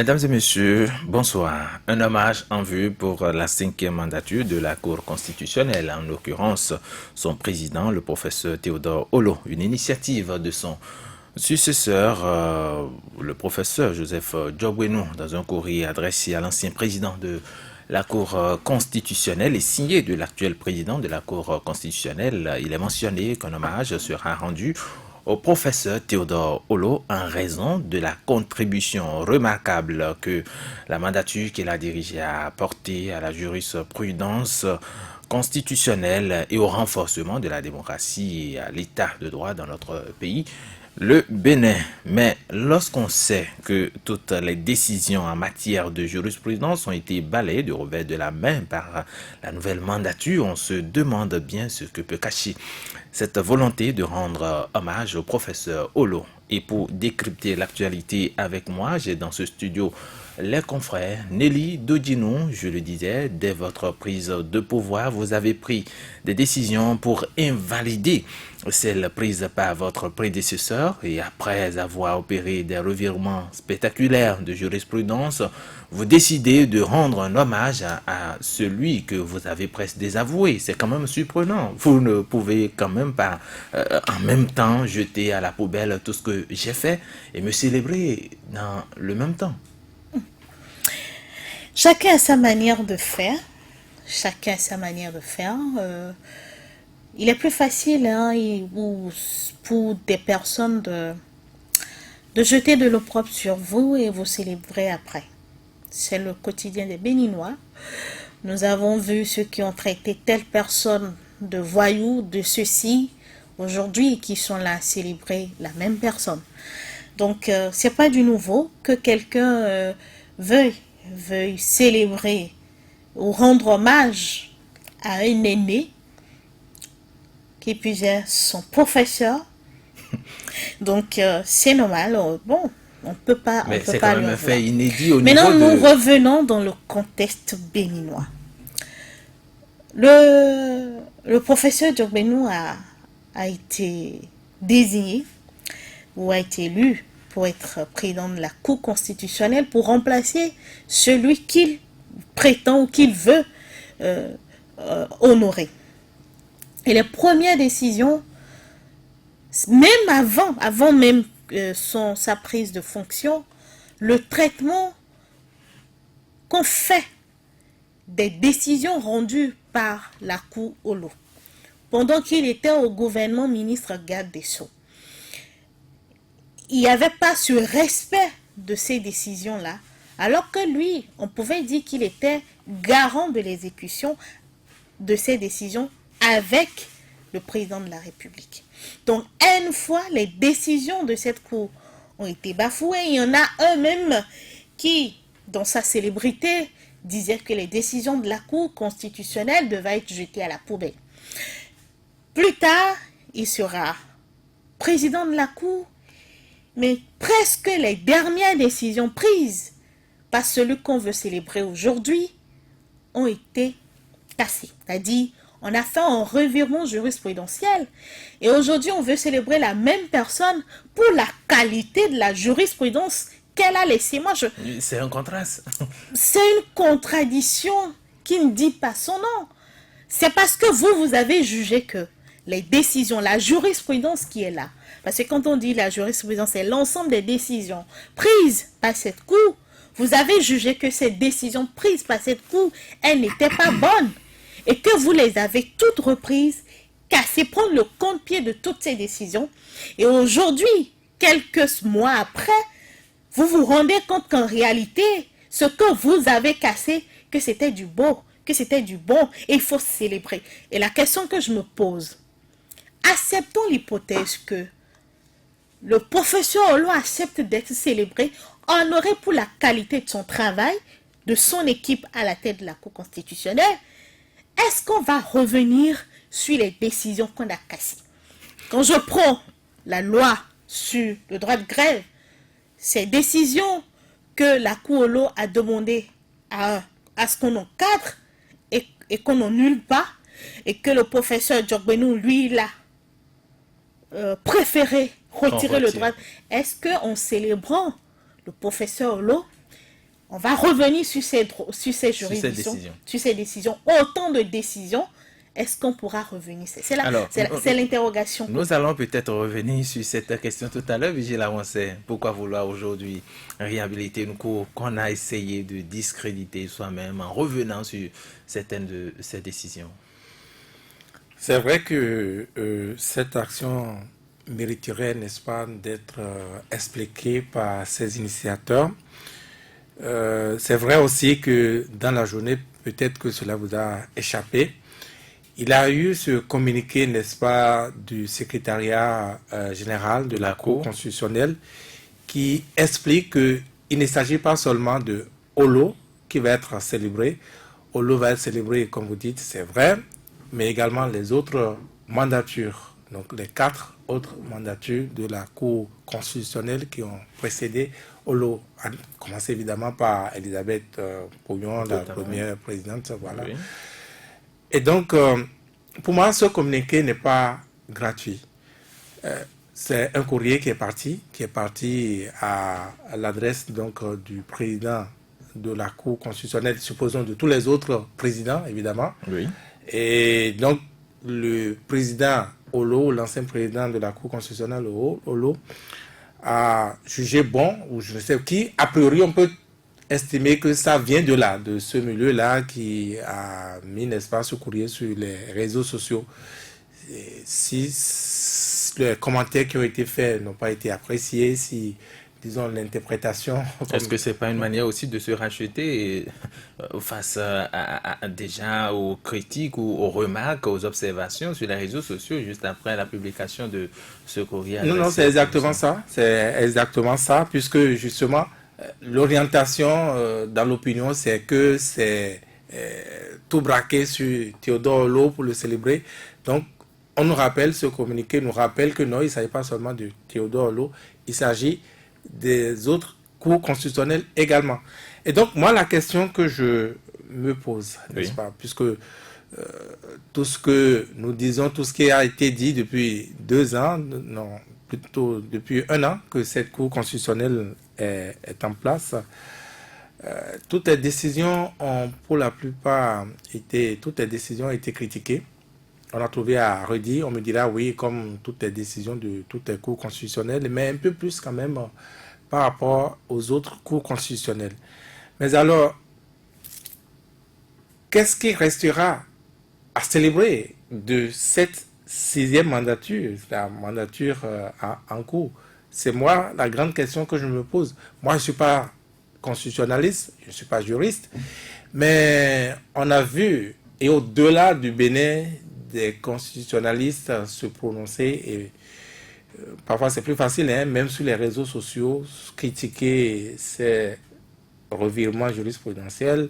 Mesdames et messieurs, bonsoir. Un hommage en vue pour la 5e mandature de la Cour constitutionnelle, en l'occurrence son président, le professeur Théodore Olo. Une initiative de son successeur, le professeur Joseph Diogbenou, dans un courrier adressé à l'ancien président de la Cour constitutionnelle et signé de l'actuel président de la Cour constitutionnelle. Il est mentionné qu'un hommage sera rendu au professeur Théodore Olo en raison de la contribution remarquable que la mandature qu'il a dirigée a apportée à la jurisprudence constitutionnelle et au renforcement de la démocratie et à l'état de droit dans notre pays, le Bénin. Mais lorsqu'on sait que toutes les décisions en matière de jurisprudence ont été balayées de revers de la main par la nouvelle mandature, on se demande bien ce que peut cacher cette volonté de rendre hommage au professeur Olo. Et pour décrypter l'actualité avec moi, j'ai dans ce studio les confrères Nelly Dodinou. Je le disais, dès votre prise de pouvoir, vous avez pris des décisions pour invalider celles prises par votre prédécesseur, et après avoir opéré des revirements spectaculaires de jurisprudence, vous décidez de rendre un hommage à celui que vous avez presque désavoué. C'est quand même surprenant. Vous ne pouvez quand même pas en même temps jeter à la poubelle tout ce que j'ai fait et me célébrer dans le même temps. Chacun a sa manière de faire. Chacun a sa manière de faire. Il est plus facile pour des personnes de jeter de l'opprobre sur vous et vous célébrer après. C'est le quotidien des Béninois. Nous avons vu ceux qui ont traité telle personne de voyous, de ceci, aujourd'hui, qui sont là à célébrer la même personne. Donc, c'est pas du nouveau que quelqu'un veuille célébrer ou rendre hommage à un aîné qui puisse être son professeur. Donc, c'est normal. Bon, on peut pas. Mais c'est pas quand même un fait inédit au Maintenant, niveau de... nous revenons dans le contexte béninois. Le professeur Diogbenou a été désigné ou a été élu pour être président de la Cour constitutionnelle pour remplacer celui qu'il prétend ou qu'il veut honorer. Et les premières décisions, même avant même sa prise de fonction, le traitement qu'on fait des décisions rendues par la Cour Olo, pendant qu'il était au gouvernement ministre garde des Sceaux, il n'y avait pas ce respect de ces décisions-là, alors que lui, on pouvait dire qu'il était garant de l'exécution de ces décisions avec le président de la République. Donc, une fois les décisions de cette cour ont été bafouées, il y en a un même qui, dans sa célébrité, disait que les décisions de la Cour constitutionnelle devaient être jetées à la poubelle. Plus tard, il sera président de la Cour, mais presque les dernières décisions prises par celui qu'on veut célébrer aujourd'hui ont été cassées. C'est-à-dire, on a fait un revirement jurisprudentiel et aujourd'hui, on veut célébrer la même personne pour la qualité de la jurisprudence qu'elle a laissée. C'est un contraste. C'est une contradiction qui ne dit pas son nom. C'est parce que vous avez jugé que les décisions, la jurisprudence qui est là, parce que quand on dit la jurisprudence, c'est l'ensemble des décisions prises par cette cour, vous avez jugé que ces décisions prises par cette cour, elles n'étaient pas bonnes et que vous les avez toutes reprises, cassées, prendre le compte-pied de toutes ces décisions. Et aujourd'hui, quelques mois après, vous vous rendez compte qu'en réalité, ce que vous avez cassé, que c'était du beau, que c'était du bon, et il faut célébrer. Et la question que je me pose, acceptons l'hypothèse que le professeur Olo accepte d'être célébré, honoré pour la qualité de son travail, de son équipe à la tête de la Cour constitutionnelle. Est-ce qu'on va revenir sur les décisions qu'on a cassées? Quand je prends la loi sur le droit de grève, ces décisions que la Cour Olo a demandé à ce qu'on encadre et qu'on n'annule pas, et que le professeur Diogbenou, lui, il a préféré retirer le droit. Est-ce qu'en célébrant le professeur Olo, On va revenir sur ces juridictions, sur ces décisions. Autant de décisions, est-ce qu'on pourra revenir? C'est l'interrogation. Nous allons peut-être revenir sur cette question tout à l'heure, Vigile Avancé. Pourquoi vouloir aujourd'hui réhabiliter une cour qu'on a essayé de discréditer soi-même en revenant sur certaines de ces décisions? C'est vrai que cette action mériterait, n'est-ce pas, d'être expliquée par ses initiateurs. C'est vrai aussi que dans la journée, peut-être que cela vous a échappé. Il a eu ce communiqué, n'est-ce pas, du secrétariat général de la Cour constitutionnelle qui explique qu'il ne s'agit pas seulement de Olo qui va être célébré. Olo va être célébré, comme vous dites, c'est vrai, mais également les autres mandatures, donc les 4 autres mandatures de la Cour constitutionnelle qui ont précédé Olo, à commencer évidemment par Elisabeth Pouillon, la première présidente, voilà. Oui. Et donc, pour moi, ce communiqué n'est pas gratuit. C'est un courrier qui est parti à l'adresse donc du président de la Cour constitutionnelle, supposons de tous les autres présidents, évidemment. Oui. Et donc, le président Olo, l'ancien président de la Cour constitutionnelle Olo, a jugé bon, ou je ne sais qui, a priori, on peut estimer que ça vient de là, de ce milieu-là qui a mis, n'est-ce pas, ce courrier sur les réseaux sociaux. Et si les commentaires qui ont été faits n'ont pas été appréciés, si, disons, l'interprétation... Est-ce que ce n'est pas une manière aussi de se racheter face déjà aux critiques ou aux remarques, aux observations sur les réseaux sociaux juste après la publication de ce courrier? Non, c'est exactement ça. C'est exactement ça, puisque justement... L'orientation dans l'opinion, c'est que c'est tout braqué sur Théodore Olo pour le célébrer. Donc, on nous rappelle, ce communiqué nous rappelle que non, il ne s'agit pas seulement de Théodore Olo, il s'agit des autres cours constitutionnels également. Et donc, moi, la question que je me pose, n'est-ce pas, puisque tout ce que nous disons, tout ce qui a été dit depuis 2 ans, non, plutôt depuis 1 an que cette Cour constitutionnelle est en place. Toutes les décisions ont pour la plupart été critiquées. On a trouvé à redire, on me dira oui, comme toutes les décisions de toutes les cours constitutionnelles, mais un peu plus quand même par rapport aux autres cours constitutionnelles. Mais alors, qu'est-ce qui restera à célébrer de cette 6e mandature, la mandature en cours? C'est moi la grande question que je me pose. Moi, je ne suis pas constitutionnaliste, je ne suis pas juriste, mais on a vu, et au-delà du Bénin, des constitutionnalistes se prononcer, et parfois c'est plus facile, hein, même sur les réseaux sociaux, critiquer ces revirements jurisprudentiels,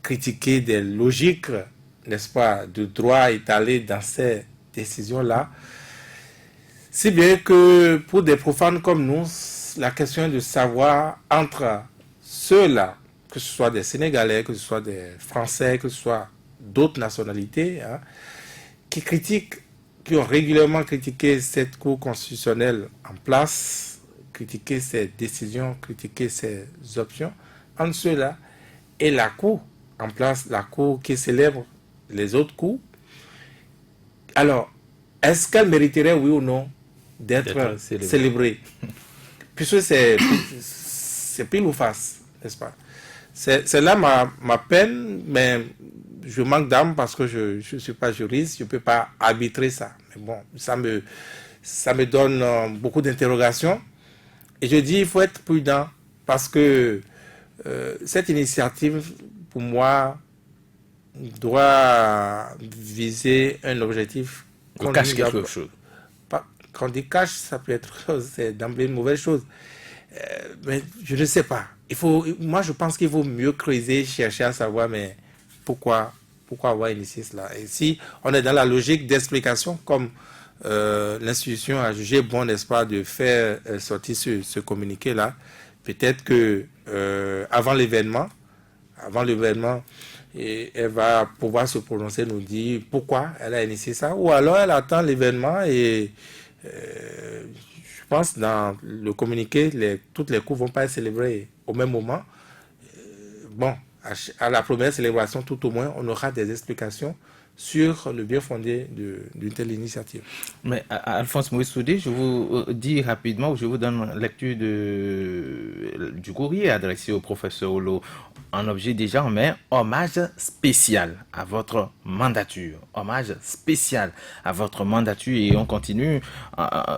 critiquer des logiques, n'est-ce pas, de droit étalé dans ces décisions-là. Si bien que pour des profanes comme nous, la question est de savoir entre ceux-là, que ce soit des Sénégalais, que ce soit des Français, que ce soit d'autres nationalités, hein, qui ont régulièrement critiqué cette Cour constitutionnelle en place, critiqué ces décisions, critiqué ces options, entre ceux-là et la Cour en place, la Cour qui célèbre les autres cours. Alors, est-ce qu'elle mériterait, oui ou non, d'être célébrée? Puisque c'est pile ou face, n'est-ce pas? C'est là ma peine, mais je manque d'âme parce que je ne suis pas juriste, je ne peux pas arbitrer ça. Mais bon, ça me donne beaucoup d'interrogations. Et je dis, il faut être prudent parce que cette initiative, pour moi, doit viser un objectif. On cache quelque chose. Quand on dit cache, ça peut être c'est d'emblée une mauvaise chose. Mais je ne sais pas. Moi, je pense qu'il vaut mieux creuser, chercher à savoir, mais pourquoi avoir initié cela? Et si on est dans la logique d'explication, comme l'institution a jugé bon, n'est-ce pas, de faire sortir ce communiqué-là, peut-être que avant l'événement, et elle va pouvoir se prononcer, nous dire pourquoi elle a initié ça, ou alors elle attend l'événement et je pense dans le communiqué, toutes les cours ne vont pas être célébrées au même moment. bon, à la première célébration, tout au moins, on aura des explications sur le bien fondé d'une telle initiative. Mais Alphonse Moïse Soudé, je vous dis rapidement, je vous donne lecture du courrier adressé au professeur Olo. En objet déjà, on met hommage spécial à votre mandature. Hommage spécial à votre mandature. Et on continue,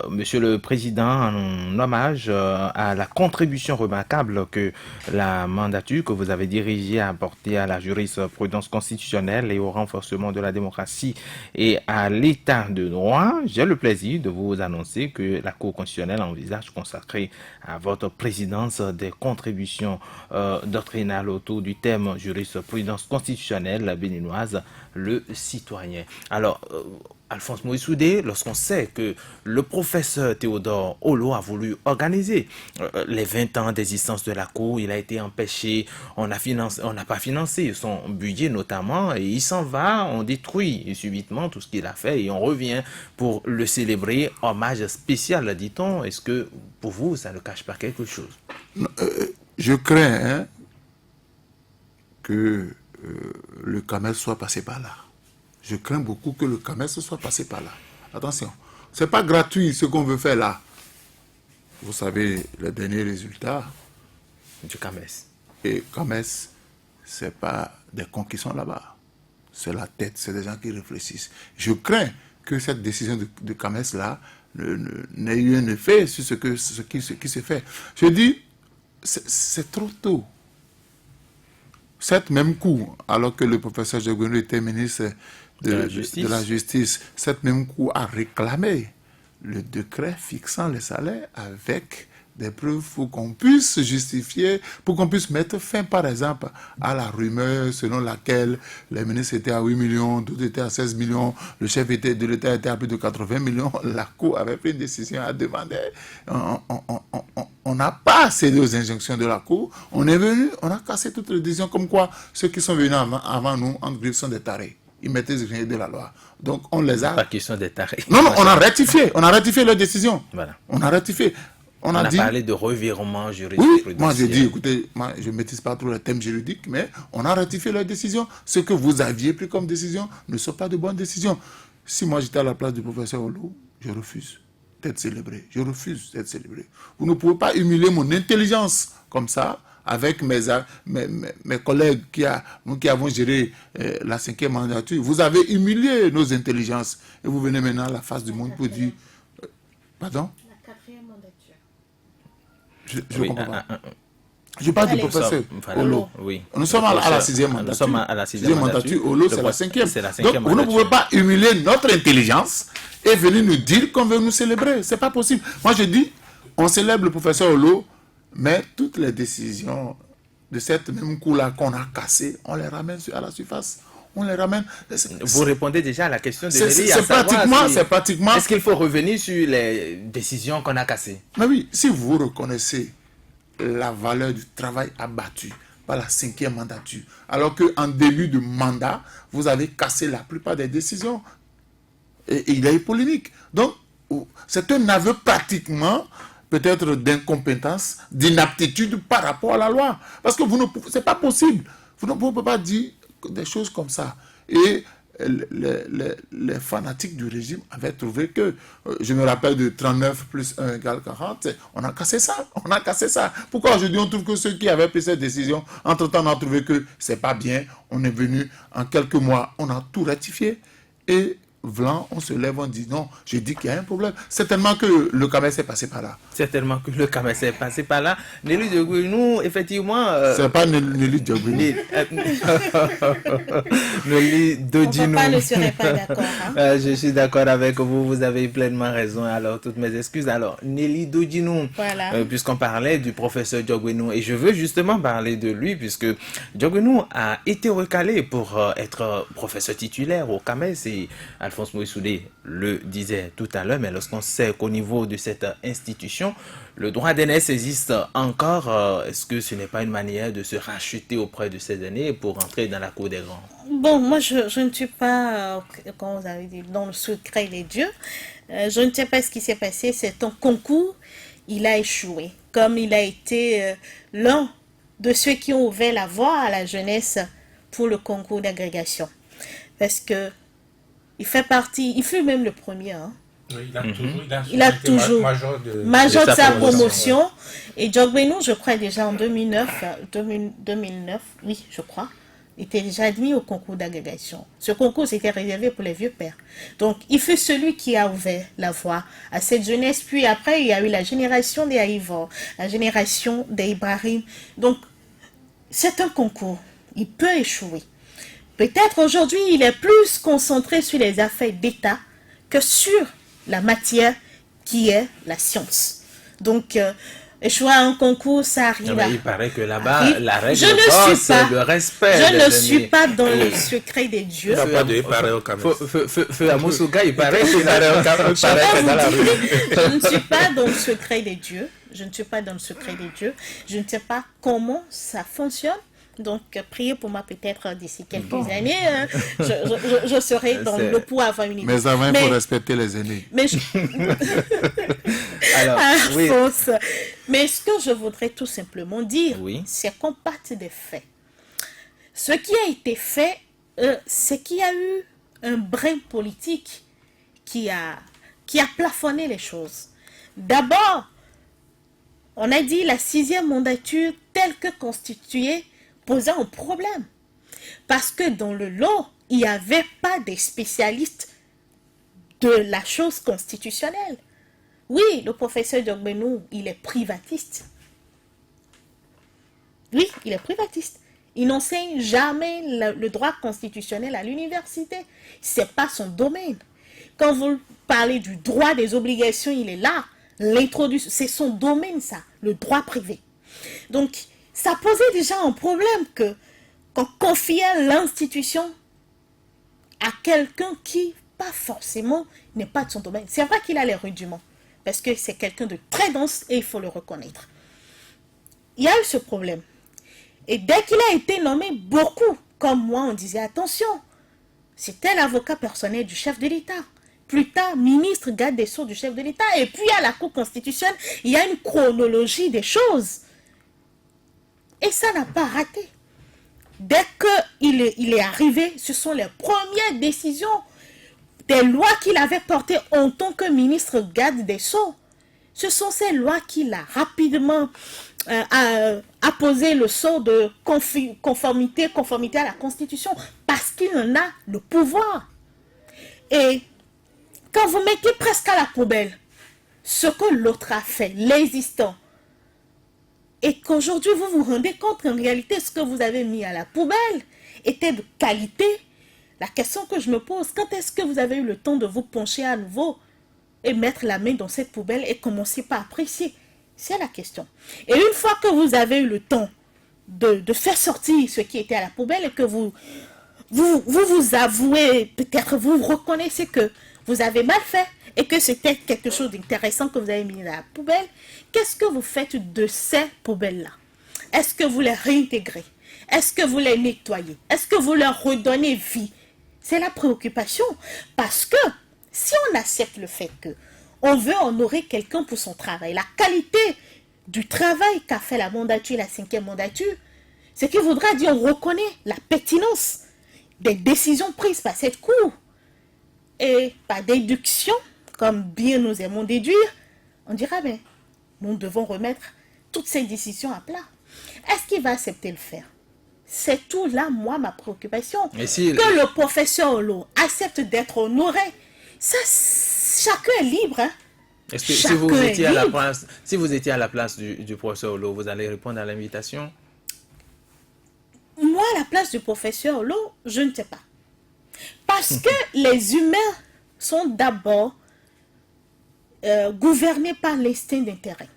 Monsieur le Président, en hommage à la contribution remarquable que la mandature que vous avez dirigée a apportée à la jurisprudence constitutionnelle et au renforcement de la démocratie et à l'état de droit. J'ai le plaisir de vous annoncer que la Cour constitutionnelle envisage consacrer à votre présidence des contributions doctrinales autour du thème jurisprudence constitutionnelle béninoise, le citoyen. Alors, Alphonse Moïse Soudé, lorsqu'on sait que le professeur Théodore Olo a voulu organiser les 20 ans d'existence de la Cour, il a été empêché, on n'a pas financé son budget notamment, et il s'en va, on détruit subitement tout ce qu'il a fait et on revient pour le célébrer. Hommage spécial, dit-on. Est-ce que pour vous, ça ne cache pas quelque chose? Je crains que le CAMES soit passé par là. Je crains beaucoup que le CAMES soit passé par là. Attention, c'est pas gratuit ce qu'on veut faire là. Vous savez, les derniers résultats Du CAMES. et CAMES, c'est pas des cons qui sont là-bas. C'est la tête, c'est des gens qui réfléchissent. Je crains que cette décision de CAMES là n'ait eu un effet sur ce qui se fait. Je dis, c'est trop tôt. Cette même Cour, alors que le professeur Diogbenou était ministre de la Justice, cette même Cour a réclamé le décret fixant les salaires avec des preuves pour qu'on puisse justifier, pour qu'on puisse mettre fin, par exemple, à la rumeur selon laquelle les ministres étaient à 8 millions, d'autres étaient à 16 millions, le chef de l'État était à plus de 80 millions. La Cour avait pris une décision à demander. On n'a pas cédé aux injonctions de la Cour. On est venu, on a cassé toutes les décisions, comme quoi ceux qui sont venus avant nous, en griffes, sont des tarés. Ils mettaient les ingénieurs de la loi. Donc on les a... Pas question des tarés. Non, on a ratifié leur décision. Voilà. On a ratifié. On a dit... parlé de revirement juridique. Oui, moi j'ai dit, écoutez, moi, je ne maîtrise pas trop le thème juridique, mais on a ratifié leur décision. Ce que vous aviez pris comme décision ne sont pas de bonnes décisions. Si moi j'étais à la place du professeur Olo, je refuse d'être célébré. Je refuse d'être célébré. Vous ne pouvez pas humilier mon intelligence comme ça avec mes collègues nous qui avons géré la 5e mandature. Vous avez humilié nos intelligences et vous venez maintenant à la face du monde pour dire... Pardon? La 4e mandature. Je ne comprends pas. Je parle du professeur Olo. Oui. Nous sommes à la 6e mandature. Nous sommes à la 6e mandature. Olo, c'est la 5e. C'est la 5e Donc, vous ne pouvez pas humilier notre intelligence et venir nous dire qu'on veut nous célébrer. Ce n'est pas possible. Moi, je dis, on célèbre le professeur Olo, mais toutes les décisions de cette même cour-là qu'on a cassées, on les ramène à la surface. On les ramène. Vous répondez déjà à la question de Nelly. C'est pratiquement... Est-ce qu'il faut revenir sur les décisions qu'on a cassées? Mais oui, si vous reconnaissez la valeur du travail abattu par la 5e mandature, alors qu'en début de mandat, vous avez cassé la plupart des décisions, et il y a eu polémique. Donc, c'est un aveu pratiquement, peut-être d'incompétence, d'inaptitude par rapport à la loi. Parce que c'est pas possible. Vous ne pouvez pas dire des choses comme ça. Et les fanatiques du régime avaient trouvé que, je me rappelle de 39 plus 1 égale 40, on a cassé ça. Pourquoi aujourd'hui on trouve que ceux qui avaient pris cette décision, entre-temps on a trouvé que c'est pas bien, on est venu en quelques mois, on a tout ratifié, et Vlan, on se lève, on dit non, je dis qu'il y a un problème. Certainement que le CAMES est passé par là. Certainement que le CAMES est passé par là. Nelly Diogbenou, effectivement... C'est pas Nelly Diogbenou. Nelly Dodinou. Papa ne serait pas d'accord. Hein? Je suis d'accord avec vous, vous avez pleinement raison. Alors, toutes mes excuses. Alors, Nelly Dodinou, voilà. Puisqu'on parlait du professeur Diogbenou, et je veux justement parler de lui, puisque Diogbenou a été recalé pour être professeur titulaire au CAMES, et Alphonse Moïse Soudé le disait tout à l'heure, mais lorsqu'on sait qu'au niveau de cette institution, le droit d'aînesse existe encore, est-ce que ce n'est pas une manière de se racheter auprès de ces aînés pour entrer dans la cour des grands? Bon, moi je ne suis pas, comme vous avez dit, dans le secret des dieux. Je ne sais pas ce qui s'est passé. C'est un concours, il a échoué. Comme il a été l'un de ceux qui ont ouvert la voie à la jeunesse pour le concours d'agrégation. Parce que il fait partie, il fut même le premier, hein. Oui, Il a toujours major de sa promotion. Et Djogbenou, je crois déjà en 2009, oui, je crois, était déjà admis au concours d'agrégation. Ce concours c'était réservé pour les vieux pères. Donc, il fut celui qui a ouvert la voie à cette jeunesse. Puis après, il y a eu la génération des Aïvor, la génération des Ibrahim. Donc, c'est un concours. Il peut échouer. Peut-être aujourd'hui, il est plus concentré sur les affaires d'État que sur la matière qui est la science. Donc, échouer à un concours, ça arrive. Il paraît que là-bas, la règle c'est le respect. Je ne suis pas dans le secret des dieux. Feu Amoussouga, il paraît que je ne suis pas dans le secret des dieux. Je ne suis pas dans le secret des dieux. Je ne sais pas comment ça fonctionne. Donc, priez pour moi peut-être d'ici quelques années, je serai dans le pot avant une idée. Mais avant, il faut respecter les aînés. Mais Alors, oui. Mais ce que je voudrais tout simplement dire, c'est qu'on parte des faits. Ce qui a été fait, c'est qu'il y a eu un brin politique qui a plafonné les choses. D'abord, on a dit la 6e mandature telle que constituée posait un problème. Parce que dans le lot, il n'y avait pas des spécialistes de la chose constitutionnelle. Oui, le professeur Djogbenou, il est privatiste. Oui, il est privatiste. Il n'enseigne jamais le droit constitutionnel à l'université. Ce n'est pas son domaine. Quand vous parlez du droit des obligations, il est là. L'introduction, c'est son domaine, ça, le droit privé. Donc, ça posait déjà un problème qu'on confiait l'institution à quelqu'un qui, pas forcément, n'est pas de son domaine. C'est vrai qu'il a les rudiments, parce que c'est quelqu'un de très dense et il faut le reconnaître. Il y a eu ce problème. Et dès qu'il a été nommé, beaucoup, comme moi, on disait attention, c'était l'avocat personnel du chef de l'État. Plus tard, ministre, garde des Sceaux du chef de l'État. Et puis, à la Cour constitutionnelle, il y a une chronologie des choses. Et ça n'a pas raté. Dès qu'il est arrivé, ce sont les premières décisions des lois qu'il avait portées en tant que ministre garde des Sceaux. Ce sont ces lois qu'il a rapidement apposé le sceau de conformité à la Constitution parce qu'il en a le pouvoir. Et quand vous mettez presque à la poubelle ce que l'autre a fait, l'existant, et qu'aujourd'hui vous vous rendez compte qu'en réalité ce que vous avez mis à la poubelle était de qualité, la question que je me pose, quand est-ce que vous avez eu le temps de vous pencher à nouveau et mettre la main dans cette poubelle et commencer par apprécier? C'est la question. Et une fois que vous avez eu le temps de faire sortir ce qui était à la poubelle et que vous avouez, peut-être vous reconnaissez que vous avez mal fait et que c'était quelque chose d'intéressant que vous avez mis à la poubelle, qu'est-ce que vous faites de ces poubelles-là? Est-ce que vous les réintégrez? Est-ce que vous les nettoyez? Est-ce que vous leur redonnez vie? C'est la préoccupation. Parce que si on accepte le fait que on veut honorer quelqu'un pour son travail, la qualité du travail qu'a fait la mandature, la 5e mandature, ce qui voudra dire on reconnaît la pertinence des décisions prises par cette Cour. Et par déduction, comme bien nous aimons déduire, on dira, mais nous devons remettre toutes ces décisions à plat. Est-ce qu'il va accepter le faire? C'est tout là, moi, ma préoccupation. Que le professeur Olo accepte d'être honoré, ça, chacun est libre. Hein? Est-ce que si vous étiez à la place du professeur Olo, vous allez répondre à l'invitation? Moi, à la place du professeur Olo, je ne sais pas. Parce que les humains sont d'abord gouvernés par l'instinct d'intérêt.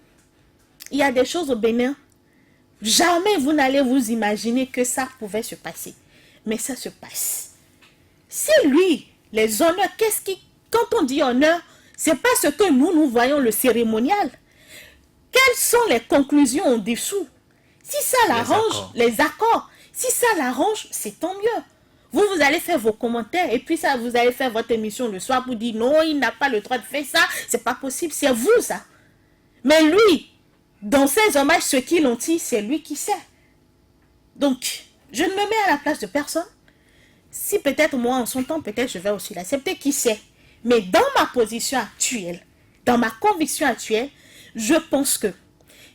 Il y a des choses au Bénin, jamais vous n'allez vous imaginer que ça pouvait se passer. Mais ça se passe. C'est lui, les honneurs, quand on dit honneur, c'est pas ce que nous voyons le cérémonial. Quelles sont les conclusions en dessous? Si ça l'arrange, les accords. Si ça l'arrange, c'est tant mieux. Vous allez faire vos commentaires et puis ça, vous allez faire votre émission le soir pour dire non, il n'a pas le droit de faire ça, c'est pas possible, c'est vous ça. Mais lui, dans ses hommages, ce qu'il ont dit, c'est lui qui sait. Donc, je ne me mets à la place de personne. Si peut-être moi, en son temps, peut-être je vais aussi l'accepter, qui sait. Mais dans ma position actuelle, dans ma conviction actuelle, je pense que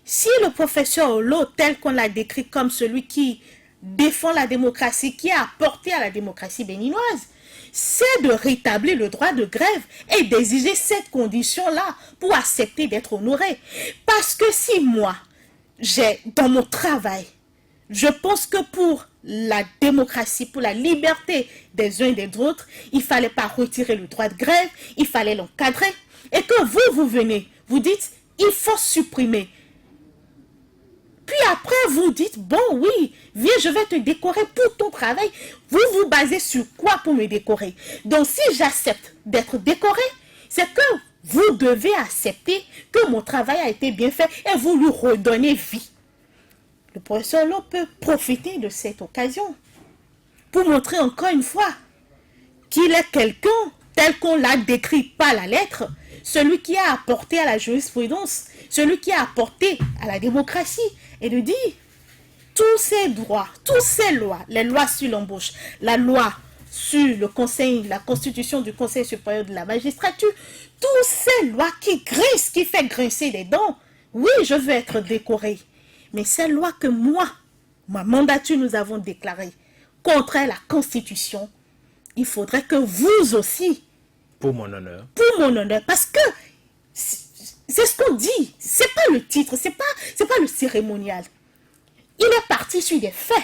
si le professeur Olo, tel qu'on l'a décrit comme celui qui défend la démocratie, qui a apporté à la démocratie béninoise, c'est de rétablir le droit de grève et d'exiger cette condition-là pour accepter d'être honoré. Parce que si moi, j'ai dans mon travail, je pense que pour la démocratie, pour la liberté des uns et des autres, il ne fallait pas retirer le droit de grève, il fallait l'encadrer. Et que vous venez, vous dites, il faut supprimer. Puis après, vous dites, bon, oui, viens, je vais te décorer pour ton travail. Vous vous basez sur quoi pour me décorer? Donc, si j'accepte d'être décoré, c'est que vous devez accepter que mon travail a été bien fait et vous lui redonnez vie. Le professeur Lo peut profiter de cette occasion pour montrer encore une fois qu'il est quelqu'un tel qu'on l'a décrit par la lettre, celui qui a apporté à la jurisprudence, celui qui a apporté à la démocratie, et de dire tous ces droits, toutes ces lois, les lois sur l'embauche, la loi sur le conseil, la constitution du Conseil supérieur de la magistrature, toutes ces lois qui grincent, qui fait grincer les dents. Oui, je veux être décoré. Mais ces lois que moi, ma mandature, nous avons déclarées contre la Constitution, il faudrait que vous aussi, Pour mon honneur. parce que c'est ce qu'on dit, c'est pas le titre, c'est pas le cérémonial. Il est parti sur des faits.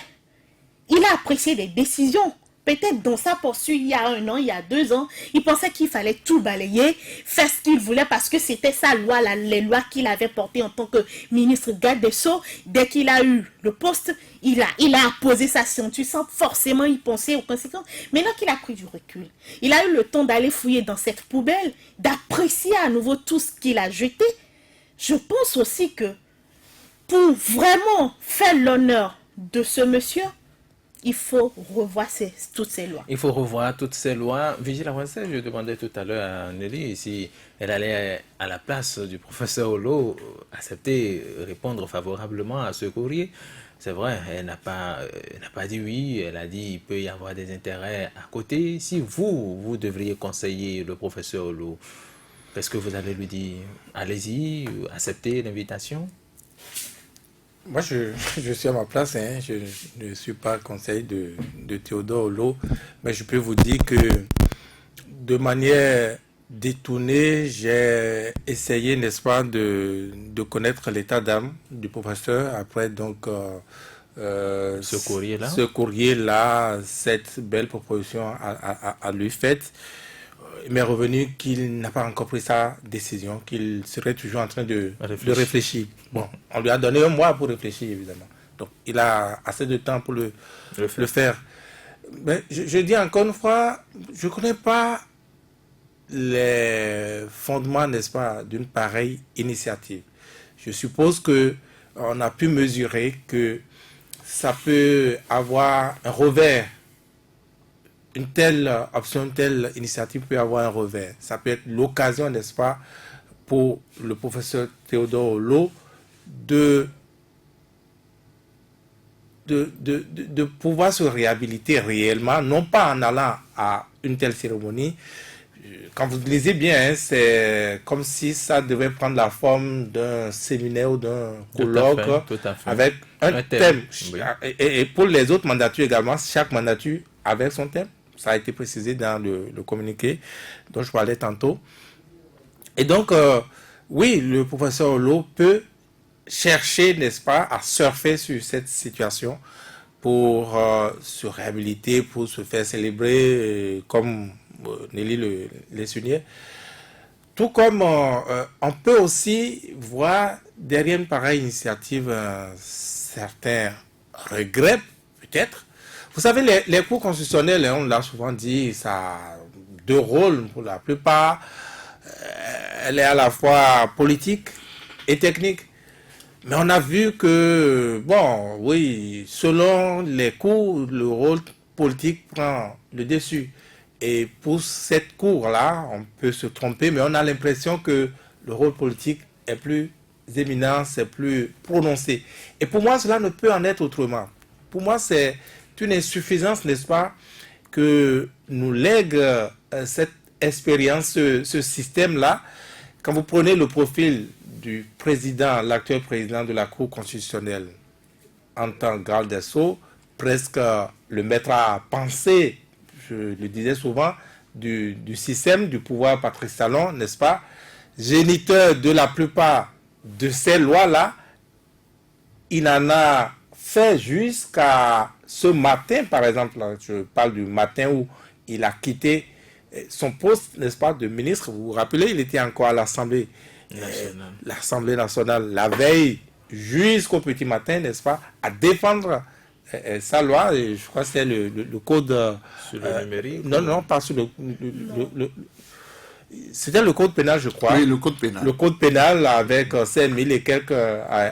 Il a apprécié des décisions. Peut-être dans sa poursuite, il y a 1 an, il y a 2 ans, il pensait qu'il fallait tout balayer, faire ce qu'il voulait parce que c'était sa loi, les lois qu'il avait portées en tant que ministre garde des Sceaux. Dès qu'il a eu le poste, il a posé sa ceinture sans forcément y penser aux conséquences. Maintenant qu'il a pris du recul, il a eu le temps d'aller fouiller dans cette poubelle, d'apprécier à nouveau tout ce qu'il a jeté. Je pense aussi que pour vraiment faire l'honneur de ce monsieur, il faut revoir toutes ces lois. Il faut revoir toutes ces lois. Vigile Avancé, je demandais tout à l'heure à Nelly si elle allait, à la place du professeur Olo, accepter, répondre favorablement à ce courrier. C'est vrai, elle n'a pas dit oui, elle a dit il peut y avoir des intérêts à côté. Si vous devriez conseiller le professeur Olo, qu'est-ce que vous allez lui dire? Allez-y, acceptez l'invitation. Moi, je suis à ma place, hein. Je ne suis pas conseiller de Théodore Olo, mais je peux vous dire que de manière détournée, j'ai essayé, n'est-ce pas, de connaître l'état d'âme du professeur après donc Ce courrier-là, cette belle proposition à lui faite. Il m'est revenu qu'il n'a pas encore pris sa décision, qu'il serait toujours en train de réfléchir. Bon, on lui a donné 1 mois pour réfléchir, évidemment. Donc, il a assez de temps pour le faire. Mais je dis encore une fois, je ne connais pas les fondements, n'est-ce pas, d'une pareille initiative. Je suppose qu'on a pu mesurer que ça peut avoir un revers. Une telle option, une telle initiative peut avoir un revers. Ça peut être l'occasion, n'est-ce pas, pour le professeur Théodore Olo de pouvoir se réhabiliter réellement, non pas en allant à une telle cérémonie. Quand vous lisez bien, hein, c'est comme si ça devait prendre la forme d'un séminaire ou d'un colloque tout à fait. avec un thème. Oui. Et pour les autres mandatures également, chaque mandature avait son thème. Ça a été précisé dans le communiqué dont je parlais tantôt. Et donc, oui, le professeur Olo peut chercher, n'est-ce pas, à surfer sur cette situation pour se réhabiliter, pour se faire célébrer, comme Nelly le soulignait. Tout comme on peut aussi voir derrière une pareille initiative certains regrets, peut-être. Vous savez, les cours constitutionnels, on l'a souvent dit, ça a 2 rôles pour la plupart. Elle est à la fois politique et technique. Mais on a vu que, bon, oui, selon les cours, le rôle politique prend le dessus. Et pour cette cour-là, on peut se tromper, mais on a l'impression que le rôle politique est plus éminent, c'est plus prononcé. Et pour moi, cela ne peut en être autrement. Pour moi, c'est une insuffisance, n'est-ce pas, que nous lègue cette expérience, ce système-là. Quand vous prenez le profil du président, l'actuel président de la Cour constitutionnelle, en tant que garde des Sceaux, presque le maître à penser, je le disais souvent, du système, du pouvoir Patrice Talon, n'est-ce pas, géniteur de la plupart de ces lois-là, il en a fait jusqu'à ce matin, par exemple, je parle du matin où il a quitté son poste, n'est-ce pas, de ministre. Vous vous rappelez, il était encore à l'Assemblée nationale la veille jusqu'au petit matin, n'est-ce pas, à défendre sa loi. Et je crois que c'est le code... sur le numérique. Non, pas sur c'était le code pénal, je crois. Oui, le code pénal. Le code pénal avec 5000 et quelques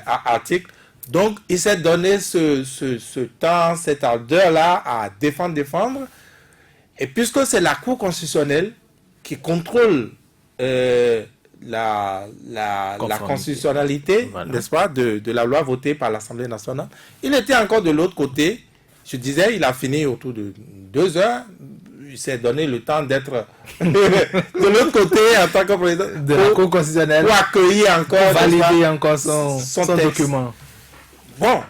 articles. Donc, il s'est donné ce temps, cette ardeur-là à défendre. Et puisque c'est la Cour constitutionnelle qui contrôle la constitutionnalité, voilà, n'est-ce pas, de la loi votée par l'Assemblée nationale, il était encore de l'autre côté. Je disais, il a fini autour de 2 heures. Il s'est donné le temps d'être de l'autre côté en tant que président de la Cour constitutionnelle pour accueillir encore, pour valider encore son document. Bon,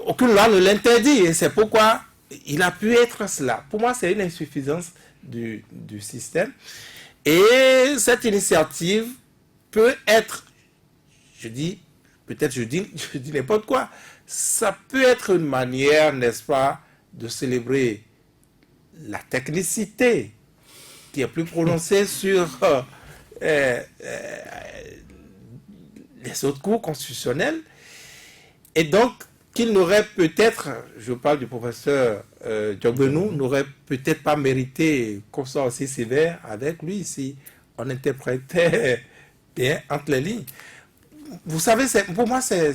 aucune loi ne l'interdit et c'est pourquoi il a pu être cela. Pour moi, c'est une insuffisance du système. Et cette initiative peut être, je dis n'importe quoi, ça peut être une manière, n'est-ce pas, de célébrer la technicité qui est plus prononcée sur les autres cours constitutionnels. Et donc, qu'il n'aurait peut-être, je parle du professeur Djogbenou, n'aurait peut-être pas mérité qu'on soit aussi sévère avec lui si on interprétait bien entre les lignes. Vous savez, pour moi, c'est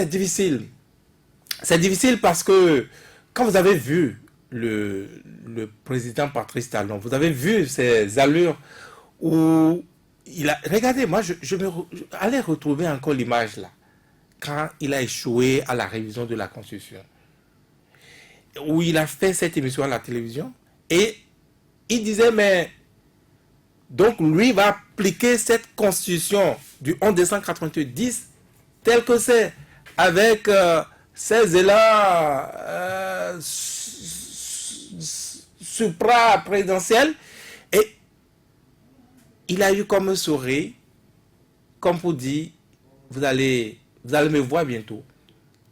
difficile. C'est difficile parce que quand vous avez vu le président Patrice Talon, vous avez vu ses allures où il a... Regardez, moi, allez retrouver encore l'image là, quand il a échoué à la révision de la Constitution, où il a fait cette émission à la télévision, et il disait, mais donc lui va appliquer cette Constitution du 11 décembre 1990 telle que c'est, avec ces élans supra-présidentiels, et il a eu comme un sourire, comme pour dire, vous allez me voir bientôt.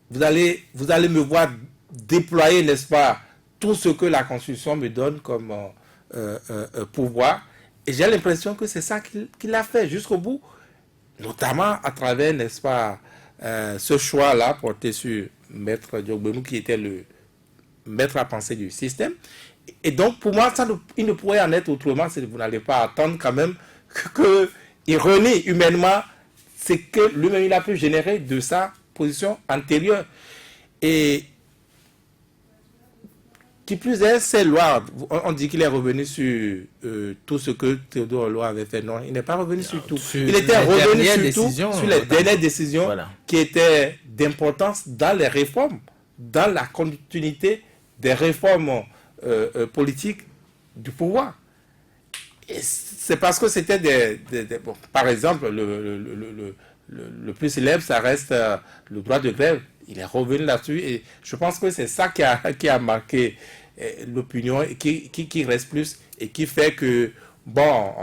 Vous allez me voir déployer, n'est-ce pas, tout ce que la Constitution me donne comme pouvoir. Et j'ai l'impression que c'est ça qu'il a fait jusqu'au bout, notamment à travers, n'est-ce pas, ce choix-là porté sur Maître Djogbenou, qui était le maître à penser du système. Et donc, pour moi, il ne pourrait en être autrement si vous n'allez pas attendre quand même qu'il renie humainement ce que lui-même il a pu générer de sa position antérieure. Et qui plus est, ces lois, on dit qu'il est revenu sur tout ce que Théodore Ollot avait fait. Non, il n'est pas revenu sur tout. Il était revenu sur les dernières décisions, voilà, qui étaient d'importance dans les réformes, dans la continuité des réformes politiques du pouvoir. Et c'est parce que c'était bon, par exemple, le plus célèbre, ça reste le droit de grève. Il est revenu là-dessus et je pense que c'est ça qui a marqué l'opinion et qui reste plus et qui fait que, bon,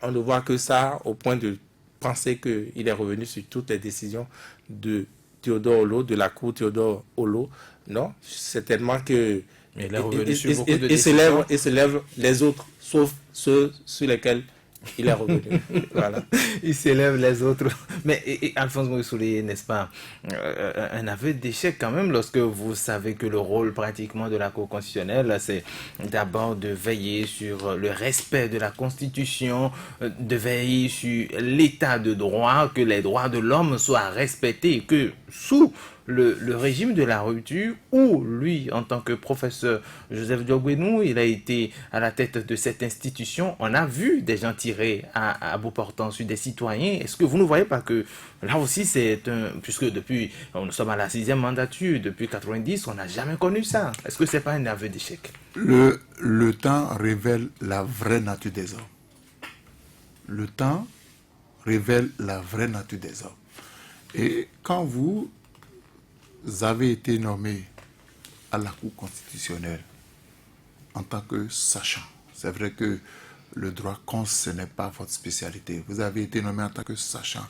on ne voit que ça au point de penser qu'il est revenu sur toutes les décisions de Théodore Ollot, de la Cour Théodore Ollot. Non, c'est tellement que... Mais il est revenu sur beaucoup de décisions. Et s'élève les autres, sauf ceux sur lesquels il est revenu. Voilà. Il s'élève les autres. Mais Alphonse Moïsouli, n'est-ce pas, un aveu d'échec quand même lorsque vous savez que le rôle pratiquement de la Cour constitutionnelle, c'est d'abord de veiller sur le respect de la Constitution, de veiller sur l'état de droit, que les droits de l'homme soient respectés, que sous le régime de la rupture, où lui, en tant que professeur Joseph Diogbenou, il a été à la tête de cette institution, on a vu des gens tirer à bout portant sur des citoyens. Est-ce que vous ne voyez pas que là aussi c'est un... Puisque depuis, nous sommes à la 6e mandature, depuis 90, on n'a jamais connu ça. Est-ce que c'est pas un aveu d'échec? Le temps révèle la vraie nature des hommes. Le temps révèle la vraie nature des hommes. Et quand vous avez été nommé à la Cour constitutionnelle en tant que sachant, c'est vrai que le droit cons, ce n'est pas votre spécialité. Vous avez été nommé en tant que sachant.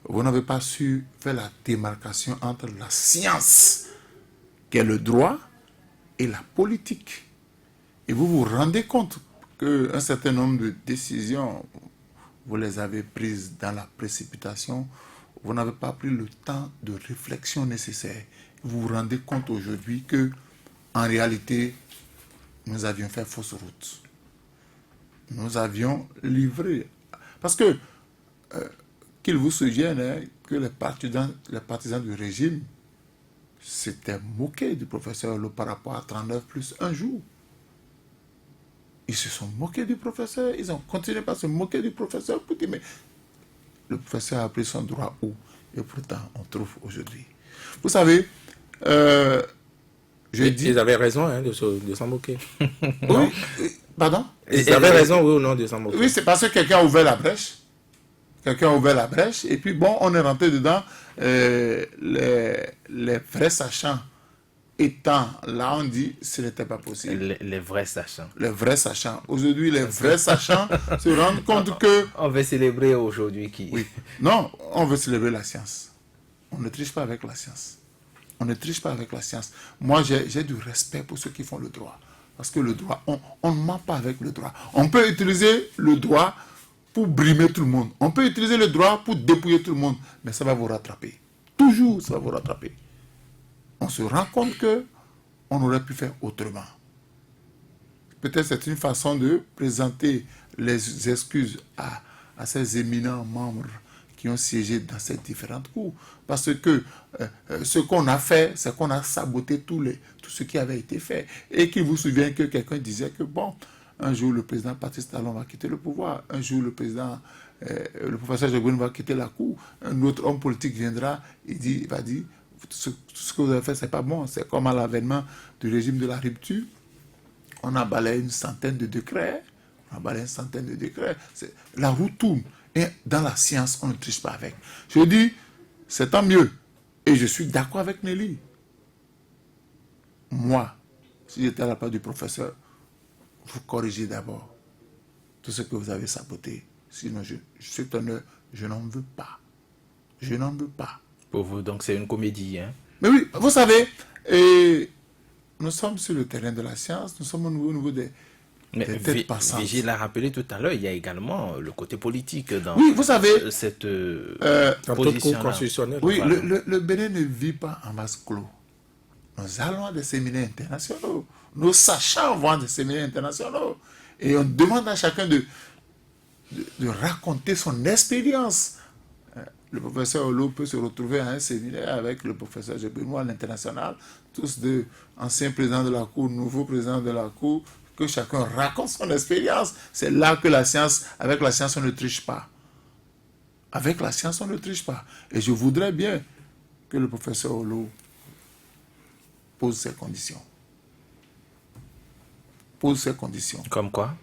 Vous n'avez pas su faire la démarcation entre la science, qui est le droit, et la politique. Et vous vous rendez compte qu'un certain nombre de décisions, vous les avez prises dans la précipitation, vous n'avez pas pris le temps de réflexion nécessaire. Vous vous rendez compte aujourd'hui que, en réalité, nous avions fait fausse route. Nous avions livré. Parce que, qu'il vous souvienne que les partisans du régime s'étaient moqués du professeur Hulot par rapport à 39 plus un jour. Ils se sont moqués du professeur, ils ont continué par se moquer du professeur pour dire, mais le professeur a pris son droit où? Et pourtant, on trouve aujourd'hui. Vous savez, ils avaient raison de s'en moquer. Oui, pardon? Ils avaient raison, oui ou non, de s'en moquer. Oui, c'est parce que quelqu'un a ouvert la brèche. Quelqu'un a ouvert la brèche, et puis bon, on est rentré dedans. Les vrais sachants étant là, on dit ce n'était pas possible. Les vrais sachants. Les vrais sachants. Aujourd'hui, les vrais sachants se rendent compte que... On veut célébrer aujourd'hui qui... Oui. Non, on veut célébrer la science. On ne triche pas avec la science. On ne triche pas avec la science. Moi, j'ai du respect pour ceux qui font le droit. Parce que le droit, on ne ment pas avec le droit. On peut utiliser le droit pour brimer tout le monde. On peut utiliser le droit pour dépouiller tout le monde. Mais ça va vous rattraper. Toujours, ça va vous rattraper. On se rend compte que on aurait pu faire autrement. Peut-être c'est une façon de présenter les excuses à ces éminents membres qui ont siégé dans ces différentes cours. Parce que ce qu'on a fait, c'est qu'on a saboté tout ce qui avait été fait. Et qu'il vous souvient que quelqu'un disait que, bon, un jour le président Patrice Talon va quitter le pouvoir, un jour le professeur Diogbenou va quitter la cour, un autre homme politique viendra, il va dire, tout ce que vous avez fait, c'est pas bon. C'est comme à l'avènement du régime de la rupture. On a balayé une centaine de décrets. La roue tourne. Et dans la science, on ne triche pas avec. Je dis, c'est tant mieux. Et je suis d'accord avec Nelly. Moi, si j'étais à la place du professeur, vous corrigez d'abord tout ce que vous avez saboté. Sinon, je n'en veux pas. Je n'en veux pas. Pour vous, donc c'est une comédie, hein? Mais oui, vous savez, nous sommes sur le terrain de la science, nous sommes au niveau des têtes passantes. Vigile l'a rappelé tout à l'heure, il y a également le côté politique dans vous savez, cette position constitutionnelle. Oui, le Bénin ne vit pas en vase clos. Nous allons à des séminaires internationaux. Nos sachants vont à des séminaires internationaux. Et on demande à chacun de raconter son expérience. Le professeur Hulot peut se retrouver à un séminaire avec le professeur Diogbenou à l'international, tous deux anciens présidents de la Cour, nouveaux présidents de la Cour, que chacun raconte son expérience. C'est là que avec la science, on ne triche pas. Avec la science, on ne triche pas. Et je voudrais bien que le professeur Hulot pose ses conditions. Pose ses conditions. Comme quoi?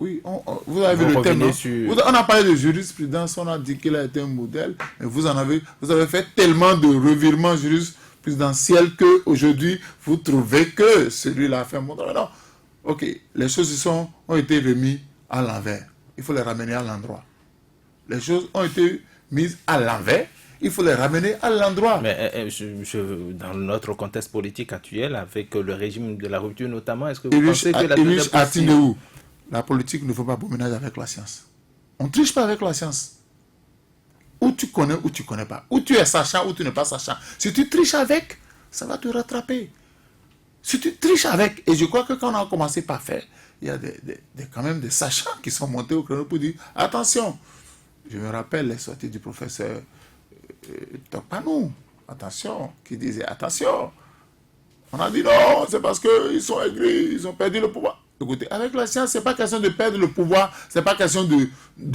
Oui, vous avez vu le thème. On a parlé de jurisprudence, on a dit qu'il a été un modèle, mais vous avez fait tellement de revirements jurisprudentiels qu'aujourd'hui, vous trouvez que celui-là a fait un modèle. Non. Ok, les choses ont été remises à l'envers. Il faut les ramener à l'endroit. Les choses ont été mises à l'envers. Il faut les ramener à l'endroit. Mais dans notre contexte politique actuel, avec le régime de la rupture notamment, est-ce que vous pensez que la la politique ne fait pas beau ménage avec la science. On ne triche pas avec la science. Ou tu connais ou tu ne connais pas. Ou tu es sachant ou tu n'es pas sachant. Si tu triches avec, ça va te rattraper. Si tu triches avec, et je crois que quand on a commencé par faire, il y a quand même des sachants qui sont montés au créneau pour dire attention. Je me rappelle les sorties du professeur Tokpanou attention, qui disait attention. On a dit non, c'est parce qu'ils sont aigris, ils ont perdu le pouvoir. Écoutez, avec la science, c'est pas question de perdre le pouvoir, c'est pas question de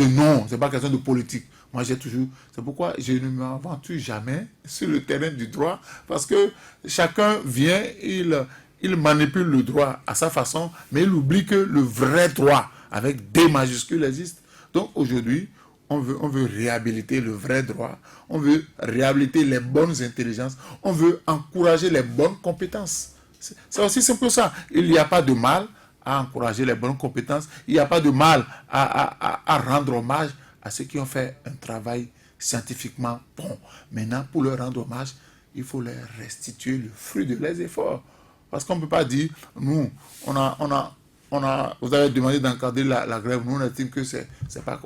non, c'est pas question de politique. Moi, j'ai toujours... C'est pourquoi je ne m'aventure jamais sur le terrain du droit, parce que chacun vient, il manipule le droit à sa façon, mais il oublie que le vrai droit, avec D majuscules, existe. Donc aujourd'hui, on veut réhabiliter le vrai droit, on veut réhabiliter les bonnes intelligences, on veut encourager les bonnes compétences. C'est aussi simple que ça. Il n'y a pas de mal à encourager les bonnes compétences, il n'y a pas de mal à rendre hommage à ceux qui ont fait un travail scientifiquement bon. Maintenant, pour leur rendre hommage, il faut leur restituer le fruit de leurs efforts. Parce qu'on ne peut pas dire, nous, vous avez demandé d'encadrer la grève, nous on estime que c'est pas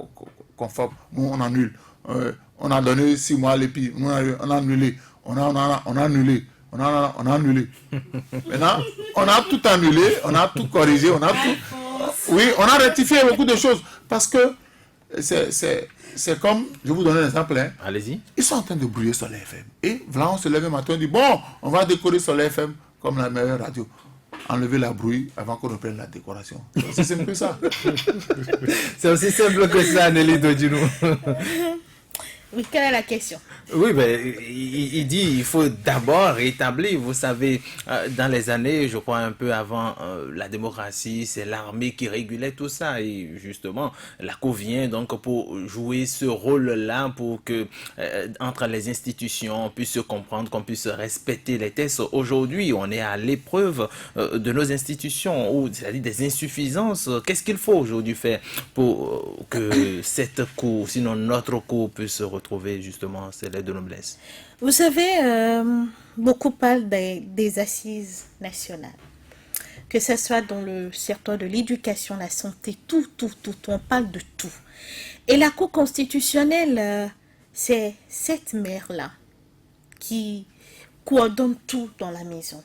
conforme, nous on annule. On a donné 6 mois à l'EPI, nous on a annulé, on a annulé. On a annulé. Maintenant, on a tout annulé, on a tout corrigé, on a tout... Oui, on a rectifié beaucoup de choses. Parce que c'est comme... Je vous donne un exemple. Hein. Allez-y. Ils sont en train de brouiller sur l'FM. Et voilà, on se lève un matin, on dit, bon, on va décorer sur l'FM comme la meilleure radio. Enlever la bruit avant qu'on reprenne la décoration. C'est simple que ça. C'est aussi simple que ça, Nelly Dodjinou. Oui, quelle est la question? Oui, ben, il dit il faut d'abord rétablir, vous savez, dans les années, je crois un peu avant la démocratie, c'est l'armée qui régulait tout ça et justement, la Cour vient donc pour jouer ce rôle-là pour que entre les institutions, on puisse se comprendre, qu'on puisse respecter les textes. Aujourd'hui, on est à l'épreuve de nos institutions, ou c'est-à-dire des insuffisances. Qu'est-ce qu'il faut aujourd'hui faire pour que cette Cour, sinon notre Cour, puisse se retrouver justement ces lettres de noblesse? Vous savez, beaucoup parlent des assises nationales. Que ce soit dans le secteur de l'éducation, la santé, tout, on parle de tout. Et la Cour constitutionnelle, c'est cette mère-là qui coordonne tout dans la maison,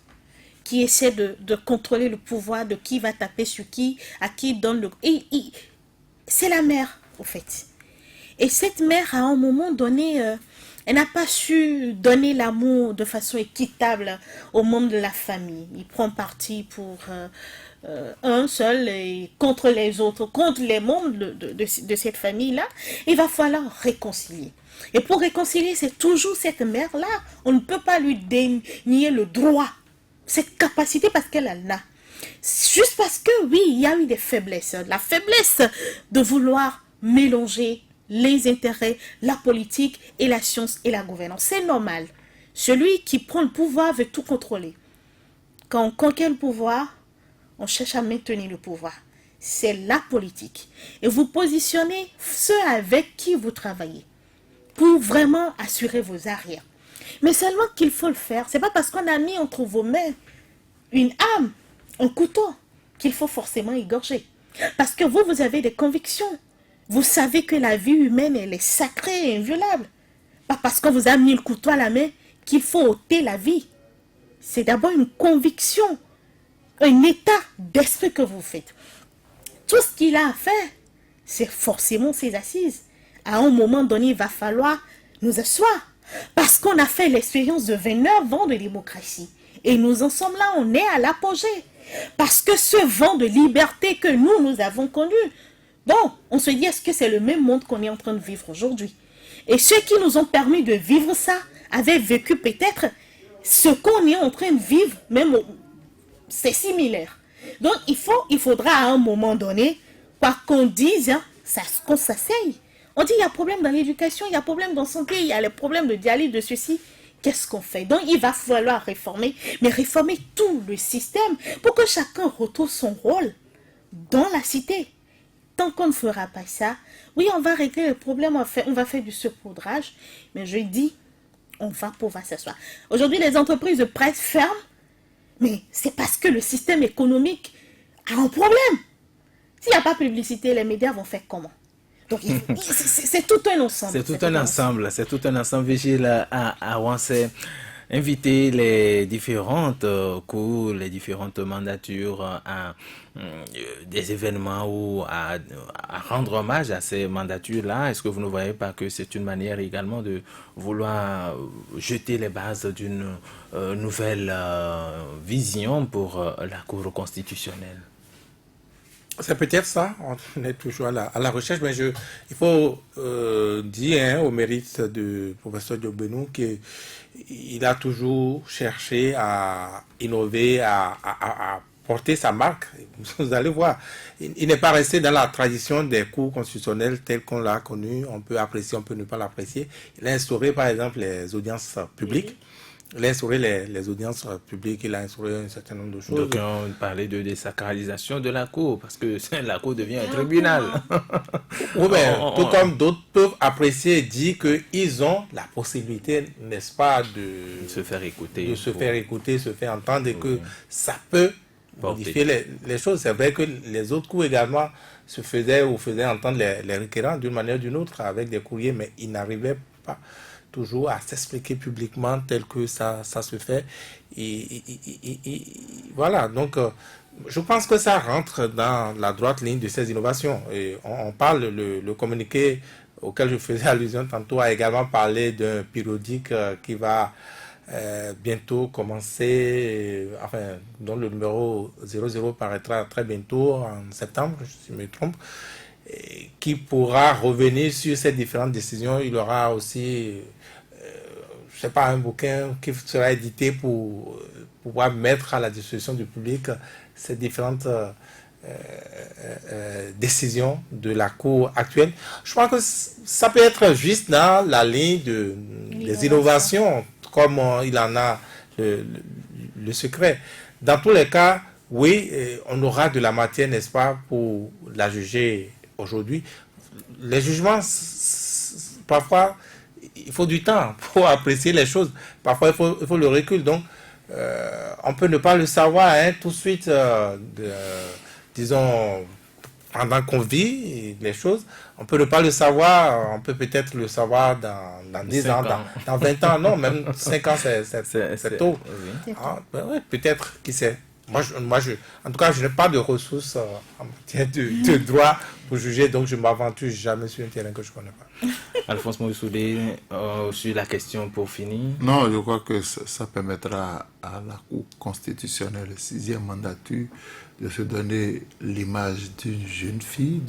qui essaie de contrôler le pouvoir, de qui va taper sur qui, à qui donne le... c'est la mère, au fait. Et cette mère, à un moment donné, elle n'a pas su donner l'amour de façon équitable aux membres de la famille. Il prend parti pour un seul et contre les autres, contre les membres de cette famille-là. Il va falloir réconcilier. Et pour réconcilier, c'est toujours cette mère-là. On ne peut pas lui dénier le droit, cette capacité parce qu'elle en a. Juste parce que, oui, il y a eu des faiblesses. La faiblesse de vouloir mélanger les intérêts, la politique et la science et la gouvernance. C'est normal. Celui qui prend le pouvoir veut tout contrôler. Quand on conquiert le pouvoir, on cherche à maintenir le pouvoir. C'est la politique. Et vous positionnez ceux avec qui vous travaillez pour vraiment assurer vos arrières. Mais seulement qu'il faut le faire. C'est pas parce qu'on a mis entre vos mains une âme, un couteau, qu'il faut forcément égorger. Parce que vous avez des convictions. Vous savez que la vie humaine, elle est sacrée et inviolable. Pas parce qu'on vous a mis le couteau à la main qu'il faut ôter la vie. C'est d'abord une conviction, un état d'esprit que vous faites. Tout ce qu'il a à faire, c'est forcément ses assises. À un moment donné, il va falloir nous asseoir. Parce qu'on a fait l'expérience de 29 ans de démocratie. Et nous en sommes là, on est à l'apogée. Parce que ce vent de liberté que nous avons connu, bon, on se dit, est-ce que c'est le même monde qu'on est en train de vivre aujourd'hui? Et ceux qui nous ont permis de vivre ça avaient vécu peut-être ce qu'on est en train de vivre, même c'est similaire. Donc, il faudra à un moment donné, quoi qu'on dise, hein, qu'on s'asseye. On dit, il y a problème dans l'éducation, il y a problème dans la santé, il y a les problèmes de dialyse, de ceci. Qu'est-ce qu'on fait? Donc, il va falloir réformer, mais réformer tout le système pour que chacun retrouve son rôle dans la cité. Tant qu'on ne fera pas ça, oui, on va régler le problème, on va faire du saupoudrage, mais je dis, on va pouvoir s'asseoir. Aujourd'hui, les entreprises de presse ferment, mais c'est parce que le système économique a un problème. S'il n'y a pas de publicité, les médias vont faire comment? Donc, c'est tout un ensemble. C'est tout un ensemble, Vigile à Wansé. inviter les différentes cours, les différentes mandatures à des événements ou à rendre hommage à ces mandatures-là? Est-ce que vous ne voyez pas que c'est une manière également de vouloir jeter les bases d'une nouvelle vision pour la Cour constitutionnelle? C'est peut-être ça, on est toujours à la recherche, mais il faut dire au mérite du professeur Diogbenou qu'il a toujours cherché à innover, à porter sa marque. Vous allez voir, il n'est pas resté dans la tradition des cours constitutionnels tels qu'on l'a connu. On peut apprécier, on peut ne pas l'apprécier. Il a instauré par exemple les audiences publiques. Il a instauré les audiences publiques, il a instauré un certain nombre de choses. Donc on parlait de désacralisation de la Cour, parce que la Cour devient un tribunal. Oui, mais tout comme d'autres peuvent apprécier et dire qu'ils ont la possibilité, n'est-ce pas, de se faire écouter. Se faire entendre, et que ça peut modifier les choses. C'est vrai que les autres cours également se faisaient entendre les requérants d'une manière ou d'une autre avec des courriers, mais ils n'arrivaient pas toujours à s'expliquer publiquement tel que ça se fait. Et voilà, donc je pense que ça rentre dans la droite ligne de ces innovations. Et on parle, le communiqué auquel je faisais allusion tantôt a également parlé d'un périodique qui va bientôt commencer, dont le numéro 00 paraîtra très bientôt, en septembre, si je me trompe, qui pourra revenir sur ces différentes décisions. Il y aura aussi, je sais pas, un bouquin qui sera édité pour pouvoir mettre à la disposition du public ces différentes décisions de la Cour actuelle. Je crois que ça peut être juste dans la ligne des innovations, comme il en a le secret. Dans tous les cas, oui, on aura de la matière, n'est-ce pas, pour la juger aujourd'hui. Les jugements, parfois, il faut du temps pour apprécier les choses. Parfois, il faut le recul. Donc, on peut ne pas le savoir tout de suite, disons, pendant qu'on vit les choses. On peut ne pas le savoir, on peut peut-être le savoir dans 10 ans, dans 20 ans. Non, même 5 ans, c'est tôt. Oui. Ouais, peut-être, qui sait. Moi, en tout cas, je n'ai pas de ressources en matière de droit pour juger, donc je ne m'aventure jamais sur un terrain que je ne connais pas. Alphonse Moussoudé, sur la question pour finir. Non, je crois que ça permettra à la Cour constitutionnelle, 6e mandature, de se donner l'image d'une jeune fille,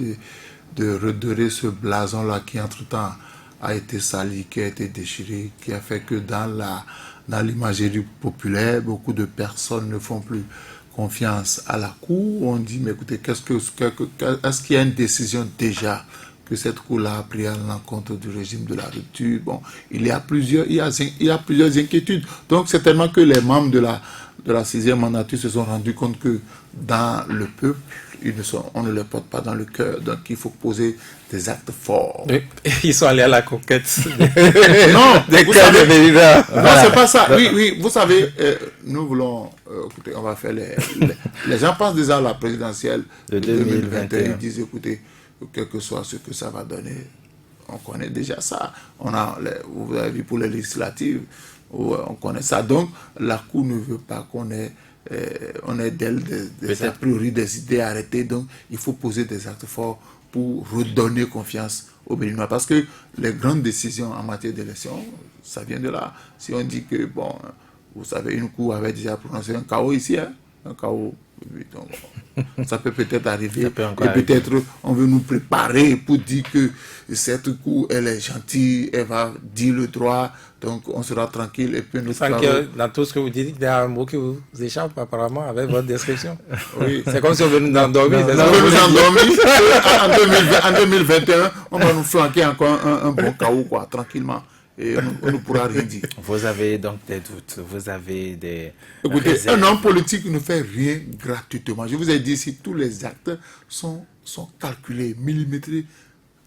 de redorer ce blason-là qui, entre-temps, a été sali, qui a été déchiré, qui a fait que dans l'imagerie populaire, beaucoup de personnes ne font plus confiance à la Cour. On dit, mais écoutez, est-ce qu'il y a une décision déjà que cette Cour-là a pris à l'encontre du régime de la rupture? Bon, il y a plusieurs inquiétudes. Donc, c'est tellement que les membres de la 6e mandature se sont rendus compte que dans le peuple, on ne les porte pas dans le cœur. Donc, il faut poser des actes forts. Oui. Ils sont allés à la conquête. Non, c'est pas ça. Oui, vous savez, nous voulons, écoutez, on va faire les gens pensent déjà à la présidentielle de 2021. Ils disent, écoutez, quel que soit ce que ça va donner, on connaît déjà ça. Vous avez vu pour les législatives, on connaît ça. Donc, la Cour ne veut pas qu'on ait d'elle des a priori, des idées arrêtées. Donc, il faut poser des actes forts pour redonner confiance aux Béninois. Parce que les grandes décisions en matière d'élection, ça vient de là. Si on dit que, bon, vous savez, une Cour avait déjà prononcé un chaos ici, un chaos. Donc, ça peut peut-être arriver. Et peut-être on veut nous préparer pour dire que cette Cour, elle est gentille, elle va dire le droit, donc on sera tranquille. Et puis dans tout ce que vous dites, il y a un mot qui vous échappe apparemment avec votre description. Oui. C'est comme si on veut nous endormir. En 2021, on va nous flanquer encore un bon chaos, quoi, tranquillement. Et on ne pourra rien dire. Vous avez donc des doutes, vous avez des... Écoutez, réserves. Un homme politique ne fait rien gratuitement. Je vous ai dit, si tous les actes sont calculés, millimétrés,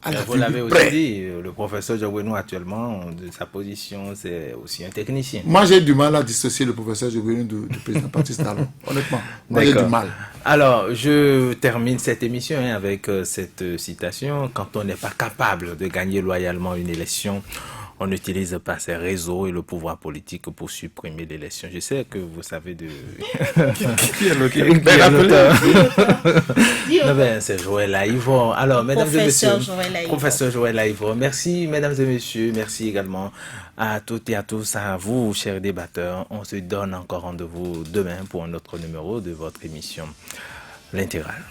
à la vous l'avez près. aussi dit, le professeur Diogbenou actuellement, de sa position, c'est aussi un technicien. Moi, j'ai du mal à dissocier le professeur Diogbenou du président Patrice Talon, honnêtement. Moi, j'ai du mal. Alors, je termine cette émission avec cette citation. Quand on n'est pas capable de gagner loyalement une élection, on n'utilise pas ces réseaux et le pouvoir politique pour supprimer l'élection. Je sais que vous savez de... Qui est l'auteur? Qui est l'auteur? Dis-le. Non, ben, c'est Joël Aïvon. Alors, mesdames et messieurs, Professeur Joël Aïvon. professeur Joël Aïvon, merci, mesdames et messieurs, merci également à toutes et à tous, à vous, chers débatteurs. On se donne encore rendez-vous demain pour un autre numéro de votre émission, L'Intégrale.